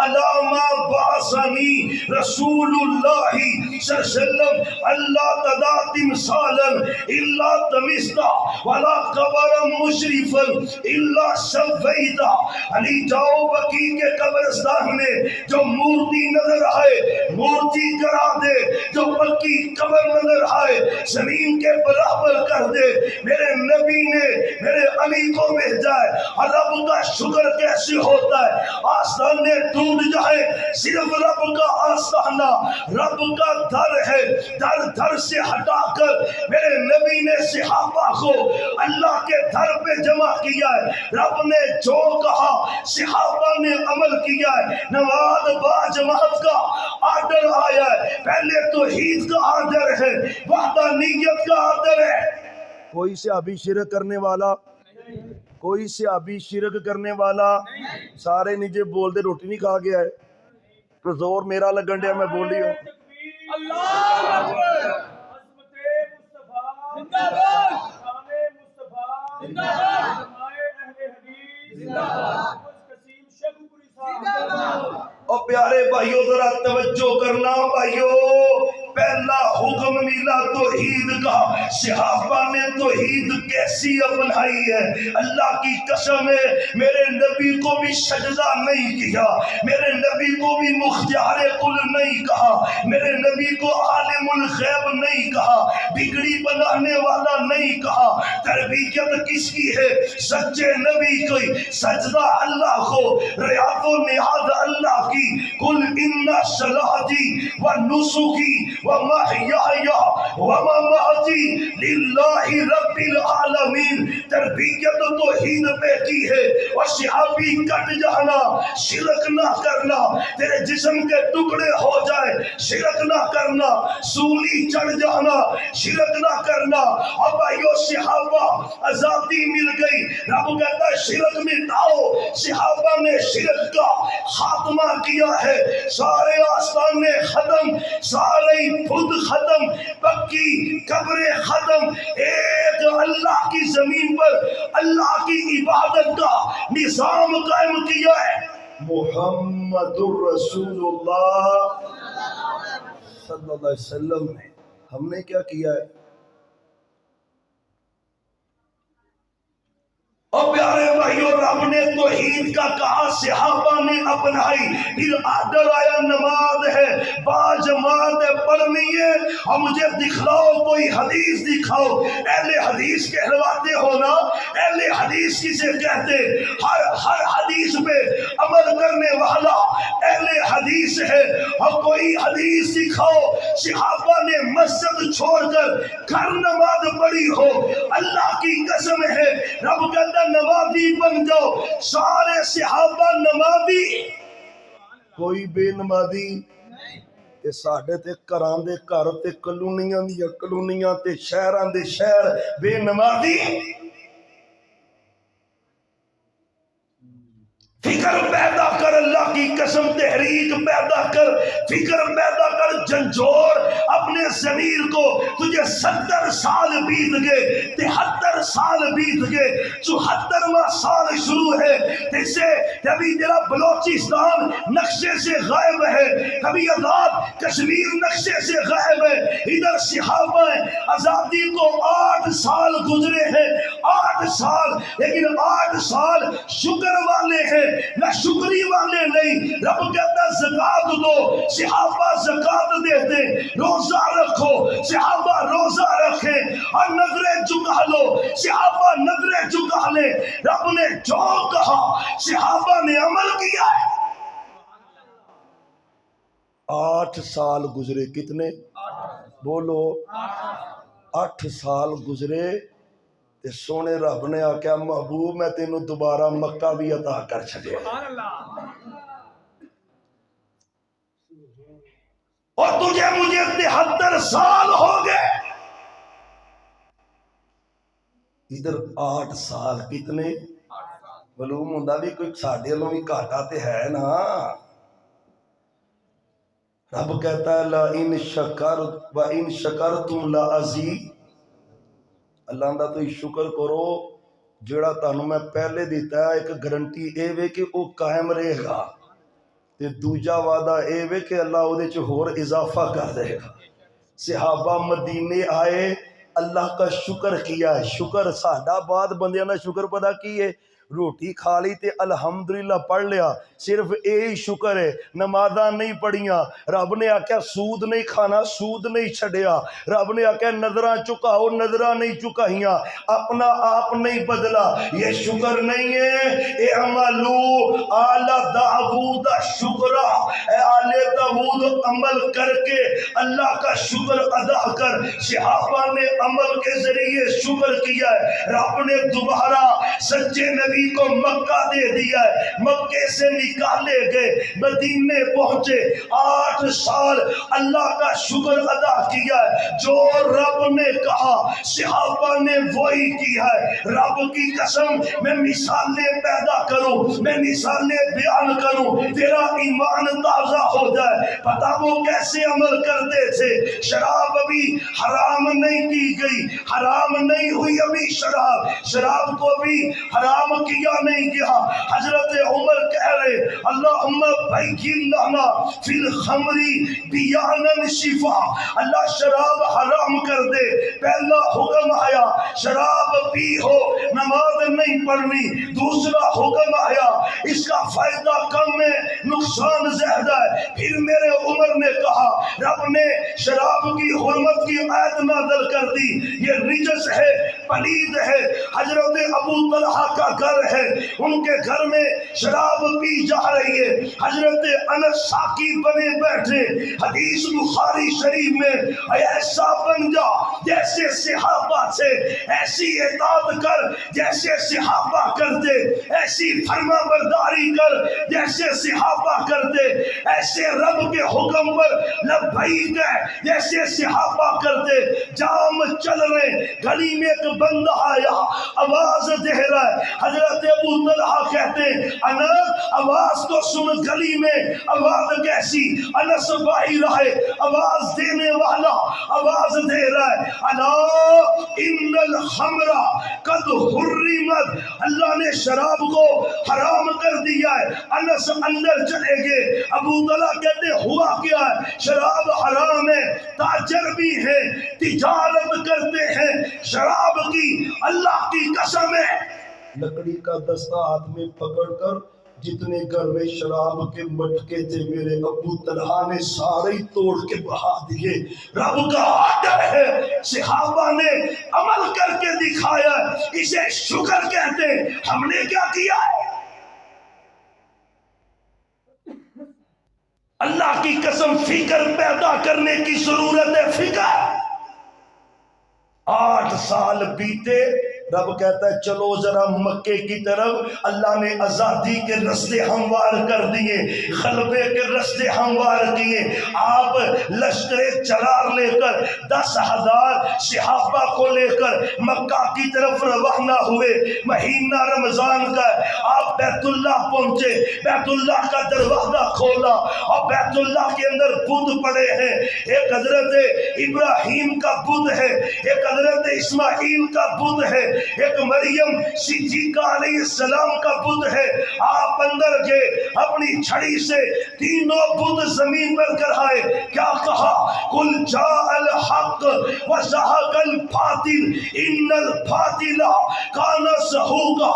علی ما بعثنی رسول اللہ صلی اللہ علیہ وسلم، اللہ تدع تمثالا الا تمستا ولا قبرا مشرفا الا سویتا، علی جاؤ بقیع کے قبرستان میں جو مورتی نظر آئے مورتی کرا دے، جو پکی قبر نظر آئے زمین کے برابر کر دے، میرے نبی نے میرے علی کو بھیجا ہے، اور رب کا شکر کیسے ہوتا ہے؟ آستانے ٹوٹ جائے، صرف رب کا آستانہ، رب کا در ہے، در سے ہٹا کر میرے نبی نے صحابہ کو اللہ کے در پہ جمع کیا ہے، رب نے جو کہا صحابہ نے عمل کیا ہے، نماز با جماعت کا آرڈر آیا ہے، پہلے توحید کا آرڈر ہے، وحدانیت کا آرڈر ہے۔ کوئی صحابی شرک کرنے والا، کوئی صحابی شرک کرنے والا، سارے نیچے بول دے روٹی نہیں کھا گیا ہے تو زور میرا لگن ڈیا، میں بول رہی ہوں۔ اللہ اکبر، عظمت مصطفیٰ زندہ باد، شان مصطفیٰ زندہ باد، علماء اہل حدیث زندہ باد، قسیم شیخ پوری صاحب زندہ باد۔ اور پیارے بھائیوں ذرا توجہ کرنا بھائیوں، پہلا حکم ملا توحید کا، صحابہ نے توحید کیسی اپنائی ہے، اللہ کی قسم ہے میرے نبی کو بھی سجدہ نہیں کیا، میرے نبی کو بھی مختار کل نہیں کہا، میرے نبی کو عالم الغیب نہیں کہا، بگڑی بنانے والا نہیں کہا، تربیت کس کی ہے؟ سچے نبی کی، سجدہ اللہ کو، ریاض و نیاز اللہ کی، قل ان صلاتی و نسکی و محیای و مماتی للہ رب العالمین، تربیت توحید پہ کی ہے، اور صحابی کٹ جانا، شرک نہ کرنا، تیرے جسم کے ٹکڑے ہو جائے شرک نہ کرنا، سولی چڑھ جانا شرک نہ کرنا۔ اور بھائیو صحابہ آزادی مل گئی، رب کہتا ہے شرک مٹاؤ، صحابہ نے شرک کا خاتمہ کیا ہے، سارے آستانے ختم، سارے بت ختم، پکی قبریں ختم، ایک اللہ کی زمین پر اللہ کی عبادت کا نظام قائم کیا ہے۔ محمد الرسول اللہ صلی اللہ علیہ وسلم نے ہم نے کیا کیا ہے؟ اور پیارے بھائیوں رب نے توحید کا کہا، صحابہ نے اپنائی، پھر آرڈر آیا نماز ہے با جماعت پڑھنی ہے، اور مجھے دکھلاؤ کوئی حدیث دکھاؤ۔ اہل حدیث کہلواتے ہو نا، اہل حدیث کسے کہتے؟ ہر حدیث پہ عمل کرنے والا اہل حدیث ہے، اور کوئی حدیث دکھاؤ صحابہ نے مسجد چھوڑ کر گھر نماز پڑھی ہو، اللہ کی قسم ہے رب کہتا نمازی بن جاؤ، سارے صحابہ نمازی، کوئی بے نمازی تے ساڈے تے گھراں دے گھر تے کلونیاں دی کلونیاں تے شہراں دے شہر بے نمازی۔ فکر پیدا کر اللہ کی قسم تحریک پیدا کر، فکر پیدا کر، جھنجھوڑ اپنے ضمیر کو۔ تجھے 70 سال بیت گئے، 73 سال بیت گئے، 74واں سال شروع ہے، جسے کبھی تیرا بلوچستان نقشے سے غائب ہے، کبھی آزاد کشمیر نقشے سے غائب ہے، ادھر صحابہ آزادی کو 8 سال گزرے ہیں، 8 سال، لیکن 8 سال شکر والے ہیں نہ شکری والے نہیں۔ رب کہتا ہے زکات دو، صحابہ زکات دیتے، روزہ رکھو، صحابہ روزہ رکھیں، اور نظریں جھکا لو، صحابہ نظریں جھکا لیں۔ رب نے جو کہا صحابہ نے عمل کیا ہے۔ 8 سال گزرے، کتنے؟ بولو 8 سال گزرے، تے سونے رب نے آکھیا محبوب میں تینوں دوبارہ مکہ بھی عطا کر چھڈیا، اور تجھے مجھے 73 سال ہو گئے، ادھر 8 سال، کتنے؟ معلوم ہوندا بھی کوئی ساڈے لوں بھی گھاٹا تے ہے نا۔ رب کہتا ہے لَإِن شَكَرْتُمْ وَإِن شَكَرْتُمْ لَأَزِيدَنَّكُمْ، اللہ دا تو شکر کرو، جڑا تانوں میں پہلے دیتا ہے ایک گارنٹی اے وے کہ وہ قائم رہے گا، تے دوجا وعدہ اے وے کہ اللہ او دے چ ہور اضافہ کر دے گا۔ صحابہ مدینے آئے، اللہ کا شکر کیا ہے۔ شکر ساڈا بعد بندیاں دا شکر پتہ کی ہے؟ روٹی کھا لی تے الحمدللہ پڑھ لیا، صرف یہی شکر ہے۔ نمازاں نہیں پڑھیاں، رب نے آکھیا سود نہیں کھانا، سود نہیں چھڈیا، رب نے آکھیا نظراں چکاؤ، نظراں نہیں چکائیاں، اپنا آپ نہیں بدلا، یہ شکر نہیں ہے۔ اے عملو آل داؤد شکرا، اے آل داؤد عمل کر کے اللہ کا شکر ادا کر۔ صحابہ نے عمل کے ذریعے شکر کیا ہے، رب نے دوبارہ سچے نبی کو مکہ دے دیا ہے، مکے سے نکالے گئے، مدینے پہنچے، 8 سال اللہ کا شکر ادا کیا ہے۔ جو رب نے کہا صحابہ نے وہی کیا ہے۔ رب کی قسم میں مثالیں پیدا کروں، میں مثالیں بیان کروں، تیرا ایمان تازہ ہو جائے۔ پتہ وہ کیسے عمل کرتے تھے؟ شراب ابھی حرام نہیں کی گئی، حرام نہیں ہوئی ابھی شراب، شراب کو بھی حرام کیا نہیں گیا۔ حضرت عمر کہہ رہے اللہم بین لنا فی الخمر بیانا شفا، اللہ شراب حرام کر دے۔ پہلا حکم آیا شراب پی ہو نماز نہیں پڑھنی، دوسرا حکم آیا اس کا فائدہ کم ہے نقصان زیادہ ہے۔ پھر میرے عمر نے کہا رب نے شراب کی حرمت کی آیت نازل کر دی، یہ رجس ہے، پلید ہے۔ حضرت ابو طلحہ کا گھر ہے، ان کے گھر میں شراب پی جا رہی ہے، حضرت انس ساقی بنے بیٹھے۔ حدیث بخاری شریف میں ایسا بن جا جیسے صحابہ تھے، ایسی اطاعت کر جیسے صحابہ کرتے، ایسی فرما برداری کر جیسے صحابہ کرتے، ایسے رب کے حکم پر لبیک ہے جیسے صحابہ کرتے۔ جام چل رہے، گلی میں ایک بندہ آیا، آواز دے رہا ہے۔ حضرت ابو طلحہ کہتے ہیں انس آواز تو سن، گلی میں آواز کیسی؟ انس باہر آئے، آواز دینے والا آواز دے رہا ہے الا ان الخمر قد حرمت، اللہ نے شراب کو حرام کر دیا ہے۔ انس اندر چلے گئے، ابو طلحہ کہتے ہوا کیا ہے؟ شراب حرام ہے، تاجر بھی ہے، تجارت کرتے ہیں شراب کی، اللہ کی قسم ہے۔ لکڑی کا دستہ ہاتھ میں پکڑ کر جتنے گھر میں شراب کے مٹکے تھے میرے ابو طلحہ نے سارے ہی توڑ کے بہا دیے۔ رب کا آرڈر ہے، صحابہ نے عمل کر کے دکھایا، اسے شکر کہتے ہیں۔ ہم نے کیا کیا ہے؟ اللہ کی قسم فکر پیدا کرنے کی ضرورت ہے، فکر۔ 8 سال بیتے، رب کہتا ہے چلو ذرا مکے کی طرف. اللہ نے آزادی کے رستے ہموار کر دیے, غلبے کے رستے ہموار کیے. آپ لشکر چرار لے کر 10,000 صحابہ کو لے کر مکہ کی طرف روانہ ہوئے. مہینہ رمضان کا آپ بیت اللہ پہنچے, بیت اللہ کا دروازہ کھولا اور بیت اللہ کے اندر بت پڑے ہیں. ایک حضرت ابراہیم کا بت ہے, ایک حضرت اسماعیل کا بت ہے, ایک مریم صدیقہ علیہ السلام کا بت ہے. آپ اندر گئے, اپنی چھڑی سے تینوں بت زمین پر گرائے. کیا کہا؟ قل جاء الحق وزهق الباطل ان الباطل کان زہوقا.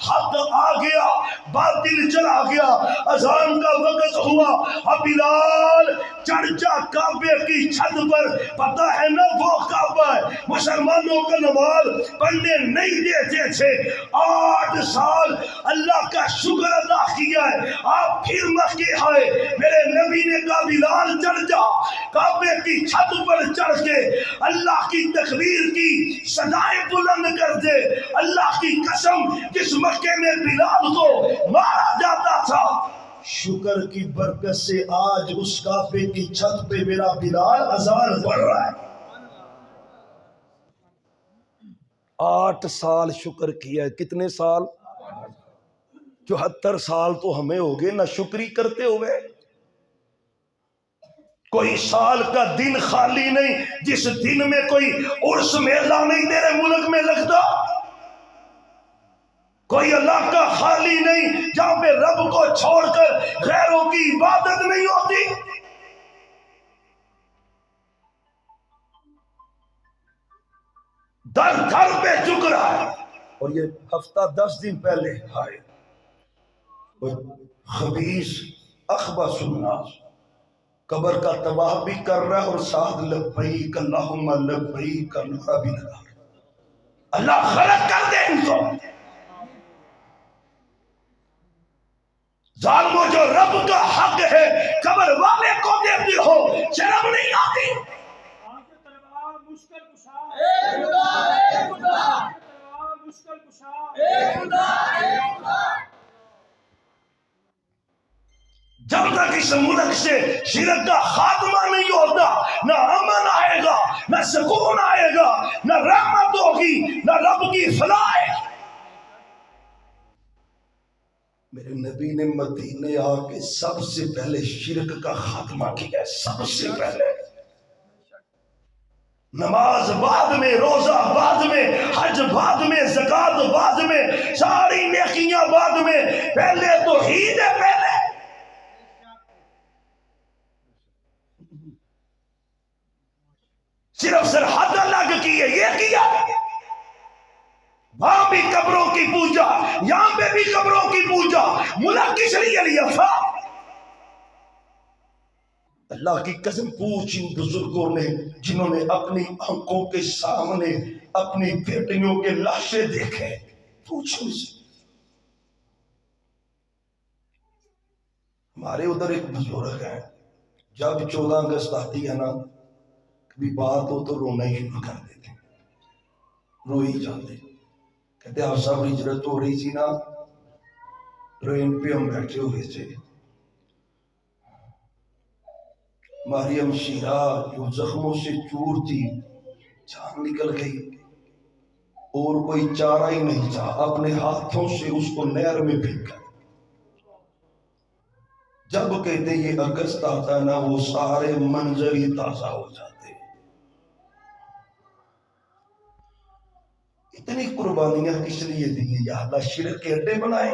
حق آ گیا, باطل چلا گیا. اذان کا وقت ہوا, اب بلال چڑھ جا کعبے کی چھت پر. پتہ ہے نا وہ کعبہ ہے, مسلمانوں کا نماز پڑھنے نہیں دیتے تھے. 8 سال اللہ کا شکر ادا کیا ہے, آپ پھر مکے آئے. میرے نبی نے کہا بلال چڑھ جا, کعبے کی چھت پر چڑھ کے اللہ کی تکبیر کی صدائیں بلند کر دے. اللہ کی قسم جس مکے میں بلال کو مارا جاتا تھا, شکر کی برکت سے آج اس کعبے کی چھت پہ میرا بلال اذان پڑھ رہا ہے. 8 سال شکر کیا ہے. کتنے سال؟ 74 سال تو ہمیں ہو گئے نہ شکری کرتے ہوئے. کوئی سال کا دن خالی نہیں جس دن میں کوئی عرس میلہ نہیں تیرے ملک میں لگتا. کوئی علاقہ خالی نہیں جہاں پہ رب کو چھوڑ کر غیروں کی عبادت نہیں ہوتی. در گھر پہ جھک رہا ہے. اور یہ ہفتہ 10 دن پہلے آئے خبیث اخبث الناس قبر کا طواف بھی کر رہا ہے اور ساتھ لبیک اللہم لبیک اللہ بھی لگا. اللہ غلط کر دے ان کو. ظالموں, جو رب کا حق ہے قبر والے کو دیتی ہو, شرم نہیں آتی. جب تک اس ملک سے شرک کا خاتمہ نہیں ہوتا, نہ امن آئے گا, نہ سکون آئے گا, نہ رحمت ہوگی, نہ رب کی فلاح ہے. میرے نبی نے مدینے آ کے سب سے پہلے شرک کا خاتمہ کیا. سب سے پہلے نماز بعد میں, روزہ بعد میں, حج بعد میں, زکات بعد میں, ساری نیکیاں بعد میں, پہلے توحید ہے. پہلے صرف سرحد الگ کی ہے, یہ کیا. وہاں بھی قبروں کی پوجا, یہاں پہ بھی قبروں کی پوجا. ملک کس لیے لیا تھا؟ اللہ کی قسم پوچھ ان بزرگوں نے جنہوں نے اپنی آنکھوں کے سامنے اپنی بیٹیوں کے لاشیں دیکھے. پوچھ ان سے. ہمارے ادھر ایک بزرگ ہے, جب 14 اگست آتی ہے نا, کبھی بات ہو تو رونا ہی شروع کر دیتے, رو ہی جاتے. کہتے آپ سب ہجرت ہو رہی تھی نا, ٹرین پہ ہم بیٹھے ہوئے تھے, ہماری ہمشیرہ جو زخموں سے چور تھی جان نکل گئی, اور کوئی چارہ ہی نہیں تھا, اپنے ہاتھوں سے اس کو نہر میں پھینکا. جب کہتے یہ اگست آتا ہے نا, وہ سارے منظر ہی تازہ ہو جاتے. اتنی قربانیاں کس لیے دی ہیں؟ یا اللہ شرک کے اڈے بنائے.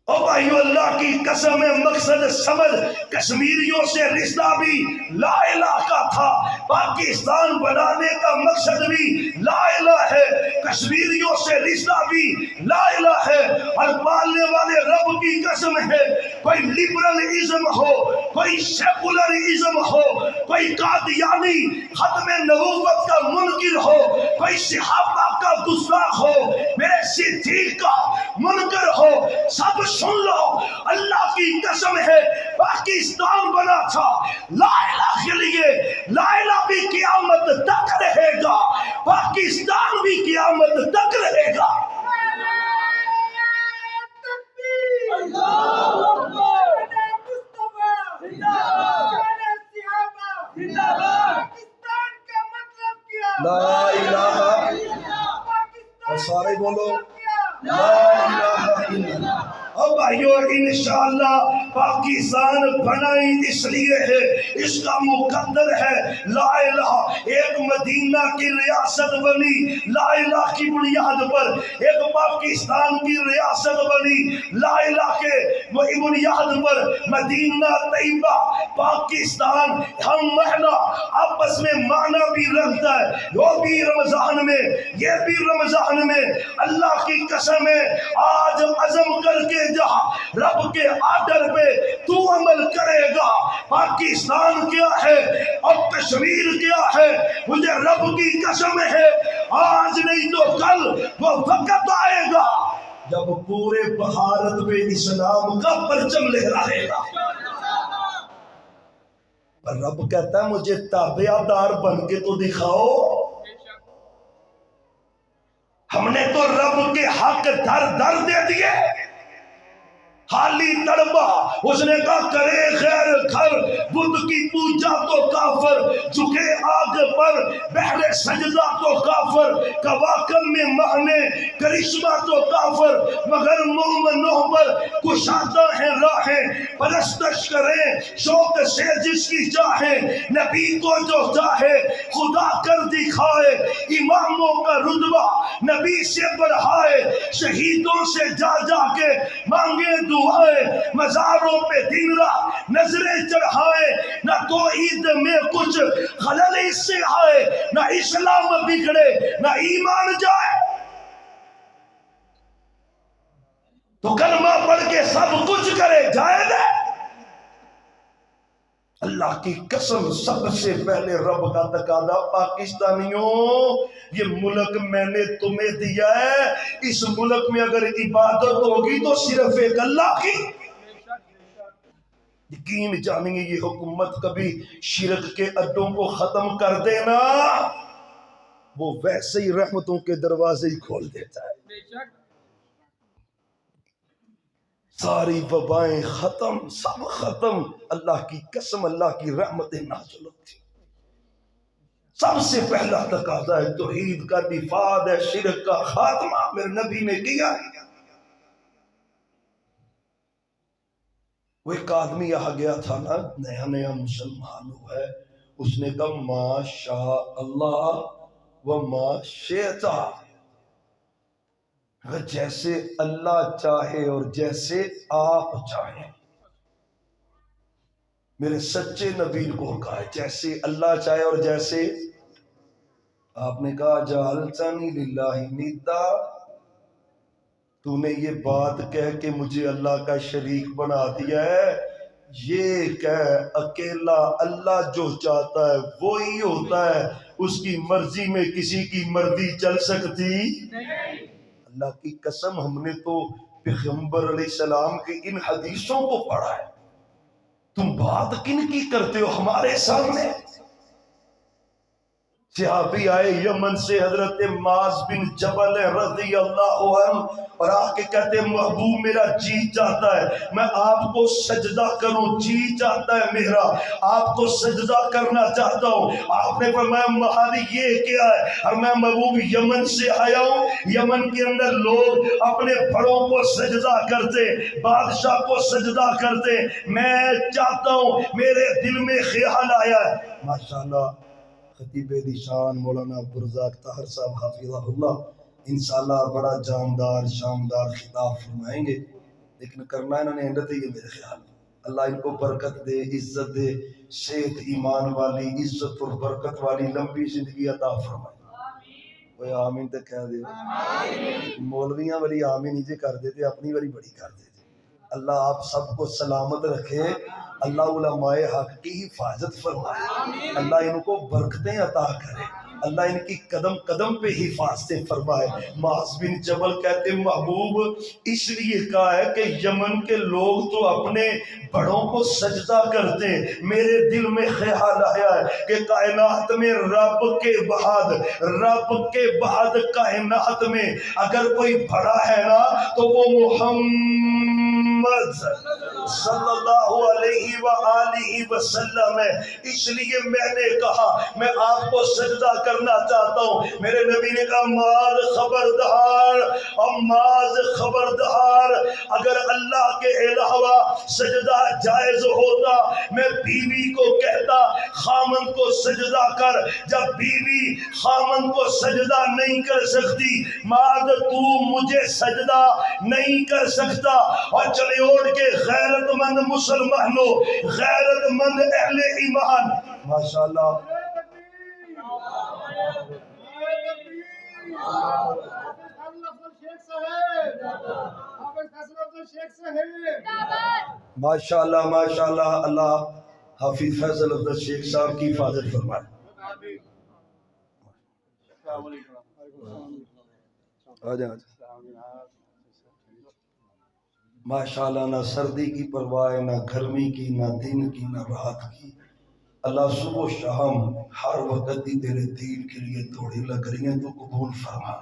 او بھائیو, اللہ کی قسم ہے, مقصد سمجھ. کشمیریوں سے رشتہ بھی لا الہ کا تھا, پاکستان بنانے کا مقصد بھی لا الہ ہے. کشمیریوں سے رشتہ بھی لا الہ ہے, اور پالنے والے رب کی قسم ہے. کوئی لبرلزم ہو, کوئی سیکولرزم ہو, کوئی قادیانی ختم نبوت کا منکر ہو, کوئی صحابہ کا گستاخ ہو, میرے صدیق کا منکر ہو, سب سن لو. اللہ کی قسم ہے, پاکستان بنا تھا لا الہ کے لیے, لا الہ بھی قیامت تک رہے گا. قیامت تک رہے گا۔ لا الہ، اور سارے بولو لا الہ الا اللہ۔ اب بھائیو انشاءاللہ پاکستان بنائی اس لیے ہے، اس کا مقدر ہے لا الہ۔ ایک مدینہ کی ریاست بنی لا الہ کی بنیاد پر، ایک پاکستان کی ریاست بنی لا الہ کے بنیاد پر۔ مدینہ طیبہ پاکستان ہم محلہ آپس میں معنی بھی رکھتا ہے، وہ بھی رمضان میں یہ بھی رمضان میں۔ اللہ کی قسم ہے آج عزم کر کے جہاں رب کے آرڈر پہ تو عمل کرے گا۔ پاکستان کیا ہے اور کشمیر کیا ہے، مجھے رب کی قسم ہے آج نہیں تو کل وہ وقت آئے گا جب پورے بھارت میں اسلام کا پرچم لہرائے گا۔ اور رب کہتا ہے مجھے تابع دار بن کے تو دکھاؤ۔ ہم نے تو رب کے حق در در دے دیے، خالی تڑپا۔ اس نے کہا کرے خیر گھر بدھ کی پوجا تو کافر، جھکے آگ پر بہرے سجدہ تو کافر، کواکب میں مہنے کرشمہ تو کافر، مگر مومنوں پر کشادہ ہیں راہیں، پرستش کریں شوق سے جس کی چاہیں، نبی کو جو چاہے خدا کر دکھائے، اماموں کا رتبہ نبی سے بڑھائے، شہیدوں سے جا جا کے مانگے دعائیں، مزاروں پہ دن رات نظریں چڑھائے، نہ تو عید میں کچھ خلل اس سے آئے، نہ اسلام بگڑے نہ ایمان جائے۔ تو کلمہ پڑھ کے سب کچھ کرے جائے دے۔ اللہ کی قسم سب سے پہلے رب کا تقاضا پاکستانیوں یہ ملک میں نے تمہیں دیا ہے، اس ملک میں اگر عبادت ہوگی تو صرف ایک اللہ کی۔ یقین جانیں گے یہ حکومت کبھی شرک کے اڈوں کو ختم کر دینا، وہ ویسے ہی رحمتوں کے دروازے ہی کھول دیتا ہے۔ ساری وبائیں ختم، سب ختم، اللہ کی قسم اللہ کی رحمتیں نازل ہوتی۔ سب سے پہلا تقاضا ہے توحید کا نفاذ ہے، شرک کا خاتمہ میرے نبی نے کیا ہے۔ وہ ایک آدمی آ گیا تھا نا، نیا نیا مسلمان ہوا ہے، اس نے کہا ما شاء اللہ و ما شئت، جیسے اللہ چاہے اور جیسے آپ چاہیں۔ میرے سچے نبی کو کہا ہے جیسے اللہ چاہے اور جیسے آپ نے کہا جعلتنی للہ ندا، تو نے یہ بات کہہ کے مجھے اللہ کا شریک بنا دیا ہے۔ یہ کہہ اکیلا اللہ جو چاہتا ہے وہی ہوتا ہے، اس کی مرضی میں کسی کی مرضی چل سکتی نہیں۔ اللہ کی قسم ہم نے تو پیغمبر علیہ السلام کی ان حدیثوں کو پڑھا ہے، تم بات کن کی کرتے ہو ہمارے سامنے؟ صحابی آئے یمن سے حضرت معاذ بن جبل رضی اللہ عنہ اور آ کے کہتے محبوب میرا جی چاہتا ہے میں آپ کو سجدہ کروں، جی چاہتا ہے میرا آپ کو سجدہ کرنا چاہتا ہوں۔ آپ نے فرمایا مہاری یہ کیا ہے؟ اور میں محبوب یمن سے آیا ہوں، یمن کے اندر لوگ اپنے بڑوں کو سجدہ کرتے، بادشاہ کو سجدہ کرتے، میں چاہتا ہوں میرے دل میں خیال آیا ہے۔ ماشاءاللہ خطیب ذیشان مولانا عبدالرزاق طاہر صاحب حافظہ اللہ انشاءاللہ بڑا جاندار شاندار خطاب فرمائیں گے، لیکن کرنا انہوں نے اندر ہی میرے خیال میں۔ اللہ ان کو برکت دے، عزت دے، صحت ایمان والی، عزت اور برکت والی لمبی زندگی عطا فرمائے۔ کوئی آمین تے کہہ دے۔ مولویاں والی آمین نہیں کر دیتے، اپنی والی بڑی کر دیتے۔ اللہ آپ سب کو سلامت رکھے، اللہ علماء حق کی حفاظت فرمائے، اللہ ان کو برکتیں عطا کرے، اللہ ان کی قدم قدم پہ حفاظتیں فرمائے۔ معاذ بن جبل کہتے محبوب اس لیے کہا ہے کہ یمن کے لوگ تو اپنے بڑوں کو سجدہ کرتے، میرے دل میں خیال آیا ہے کہ کائنات میں رب کے بعد کائنات میں اگر کوئی بڑا ہے نا تو وہ محمد صلی اللہ علیہ وآلہ وسلم ہے۔ اس لیے میں نے کہا میں آپ کو سجدہ کرنا چاہتا ہوں۔ میرے نبی نے کہا معاذ خبردار، اور معاذ خبردار، اگر اللہ کے علاوہ سجدہ جائز ہوتا میں بیوی کو کہتا خامن کو سجدہ کر، جب بیوی خامن کو سجدہ نہیں کر سکتی معاذ تو مجھے سجدہ نہیں کر سکتا۔ اور چلے اوڑ کے غیرت مند مسلمانوں، غیرت مند اہل ایمان، ماشاءاللہ ماشاءاللہ ماشاءاللہ، اللہ حافظ فیصل افضل شیخ صاحب کی حفاظت فرمائے۔ ماشاءاللہ نہ سردی کی پرواہ، نہ گرمی کی، نہ دن کی، نہ رات کی۔ اللہ صبح و شام ہر وقت ہی تیرے دین کے لیے توڑی لگ رہی ہیں، تو قبول فرما۔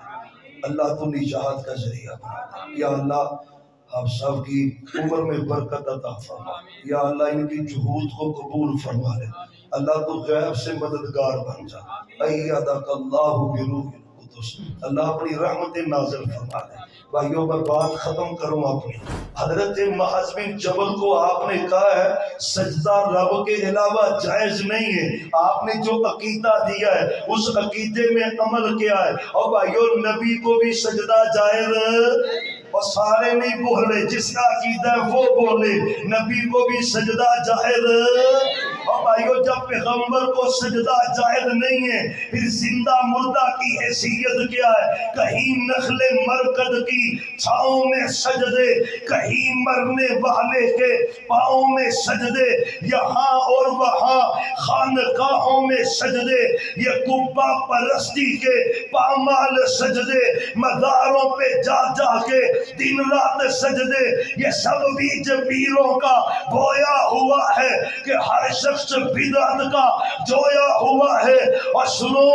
اللہ تو نجات کا ذریعہ بنا۔ یا اللہ آپ سب کی عمر میں برکت عطا فرما۔ یا اللہ ان کی جہود کو قبول فرما لے۔ اللہ تو غیب سے مددگار بن جا۔ ایدک اللہ بروح القدس، اللہ اپنی رحمت نازل فرما دے۔ بھائیوں پر بات ختم کروں اپنی۔ حضرت معاذ بن جبل کو آپ نے کہا ہے سجدہ رب کے علاوہ جائز نہیں ہے، آپ نے جو عقیدہ دیا ہے اس عقیدے میں عمل کیا ہے۔ اور بھائیوں نبی کو بھی سجدہ جائز، اور سارے نہیں بولے، جس کا عقیدہ ہے وہ بولے، نبی کو بھی سجدہ جائز۔ اور بھائیوں جب پیغمبر کو سجدہ جائز نہیں ہے پھر زندہ مردہ کی حیثیت کیا ہے؟ کہیں نخل مرکد کی چھاؤں میں سجدے، کہیں مرنے والے کے پاؤں میں سجدے، یہاں اور وہاں خانقاہوں میں سجدے، یہ قبہ پرستی کے پامال سجدے، مزاروں پہ جا جا کے دن رات سجدے، یہ سب بھی جبیروں کا بویا ہوا ہے کہ ہر شخص بدعت کا جویا ہوا ہے۔ اور سنو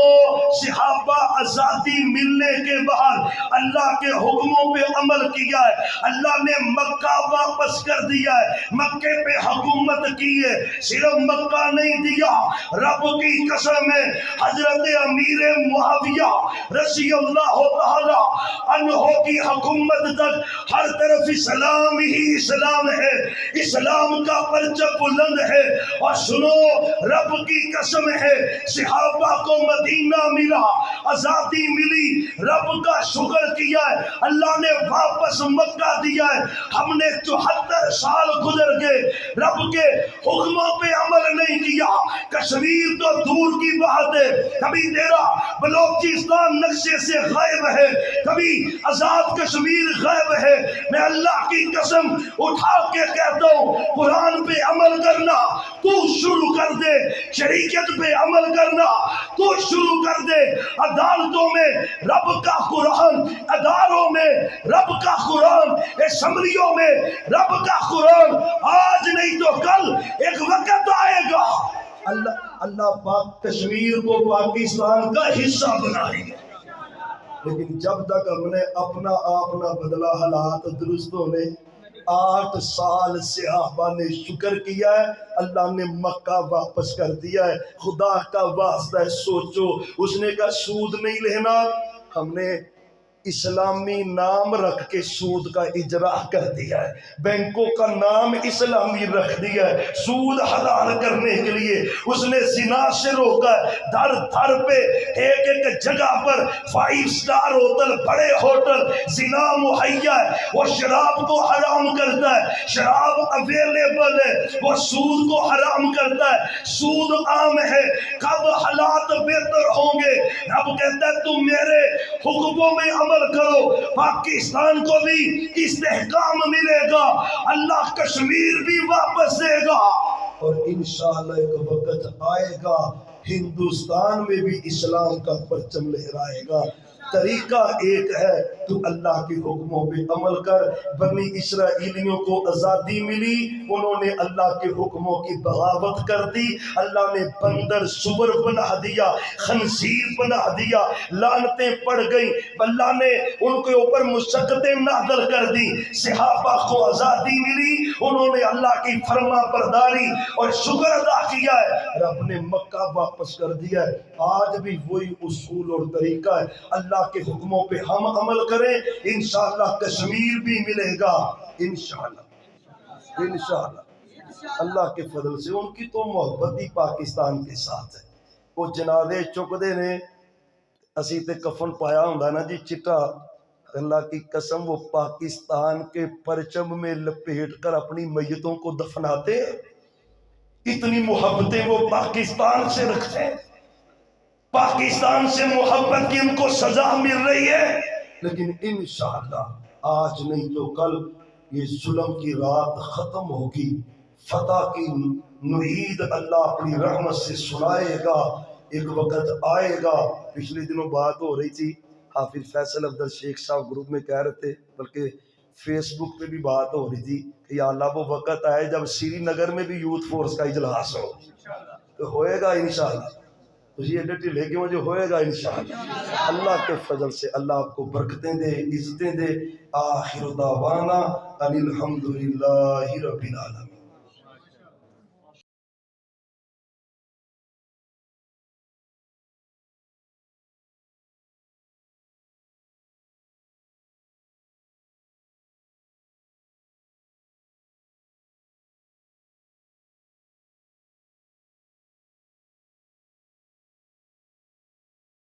صحابہ آزادی ملنے کے بعد اللہ کے حکموں پہ عمل کیا ہے، اللہ نے مکہ واپس کر دیا ہے، مکے پہ حکومت کی ہے، صرف مکہ نہیں دیا، رب کی قسم ہے حضرت امیر معاویہ رضی اللہ تعالی عنہ کی حکومت تک ہر طرف اسلام ہی اسلام ہے، اسلام کا پرچم بلند ہے۔ اور سنو رب کی قسم ہے صحابہ کو مدینہ ملا، آزادی ملی، رب کا شکر کیا ہے، اللہ نے واپس مکہ دیا ہے۔ ہم نے 74 سال گزر گئے، رب کے حکموں پہ عمل نہیں کیا۔ کشمیر تو دور کی بات ہے، کبھی تیرا بلوچستان نقشے سے غائب ہے، کبھی آزاد کشمیر غائب ہے۔ میں اللہ کی قسم اٹھا کے کہتا ہوں قرآن پہ عمل کرنا تو شروع کر دے، شریعت پہ عمل کرنا تو شروع کر دے، عدالتوں میں رب کا قرآن، اداروں میں رب کا قرآن، اسمبلیوں میں رب کا قرآن، آج نہیں تو کل ایک وقت آئے گا اللہ پاک کشمیر کو پاکستان کا حصہ بنائے گا۔ لیکن جب تک ہم نے اپنا آپ نہ بدلا، حالات درست ہونے 8 سال صحابہ نے شکر کیا ہے، اللہ نے مکہ واپس کر دیا ہے۔ خدا کا واسطہ ہے سوچو، اس نے کہا سود نہیں لینا، ہم نے اسلامی نام رکھ کے سود کا اجرا کر دیا ہے، بینکوں کا نام اسلامی رکھ دیا ہے سود حلال کرنے کے لیے۔ اس نے زنا سے روکا ہے، در در پہ ایک ایک جگہ پر 5 سٹار ہوٹل، بڑے ہوٹل زنا مہیا ہے، وہ شراب کو حرام کرتا ہے، شراب اویلیبل ہے، وہ سود کو حرام کرتا ہے، سود عام ہے۔ کب حالات بہتر ہوں گے؟ رب کہتا ہے تم میرے حکموں میں عمل کرو، پاکستان کو بھی استحکام ملے گا، اللہ کشمیر بھی واپس دے گا۔ اور انشاءاللہ ایک وقت آئے گا ہندوستان میں بھی اسلام کا پرچم لہرائے گا۔ طریقہ ایک ہے، تو اللہ کے حکموں پہ عمل کر۔ بنی اسرائیلیوں کو آزادی ملی، انہوں نے اللہ کے حکموں کی بغاوت کر دی، اللہ نے بندر سور بنا دیا، خنزیر بنا دیا، لعنتیں پڑ گئیں، اللہ نے ان کے اوپر مشقتیں نازل کر دی۔ صحابہ کو آزادی ملی، انہوں نے اللہ کی فرما برداری اور شکر ادا کیا ہے، رب نے مکہ واپس کر دیا ہے۔ آج بھی وہی اصول اور طریقہ ہے، اللہ کے حکموں پہ ہم عمل کریں، انشاءاللہ کشمیر بھی ملے گا، انشاءاللہ اللہ کے فضل سے۔ ان کی تو محبت ہی پاکستان کے ساتھ ہے۔ وہ جنازے چکدے نے، اسی تے کفن پایا ہوندا نا جی چٹا، اللہ کی قسم وہ پاکستان کے پرچم میں لپیٹ کر اپنی میتوں کو دفناتے ہیں۔ اتنی محبتیں وہ پاکستان سے رکھتے ہیں، پاکستان سے محبت کی ان کو سزا مل رہی ہے، لیکن انشاءاللہ آج نہیں تو کل یہ ظلم کی رات ختم ہوگی، فتح کی نوید اللہ اپنی رحمت سے سنائے گا۔ ایک وقت آئے گا، پچھلے دنوں بات ہو رہی تھی، حافظ فیصل افضل شیخ صاحب گروپ میں کہہ رہے تھے، بلکہ فیس بک پہ بھی بات ہو رہی تھی کہ یا اللہ وہ وقت آئے جب سری نگر میں بھی یوتھ فورس کا اجلاس ہو، تو ہوئے گا انشاءاللہ، اسی ایڈیٹی لے کے مجھے ہوئے گا انشاءاللہ۔ اللہ کے فضل سے اللہ آپ کو برکتیں دے، عزتیں دے۔ آخر دعوانا ان الحمدللہ رب العالمین۔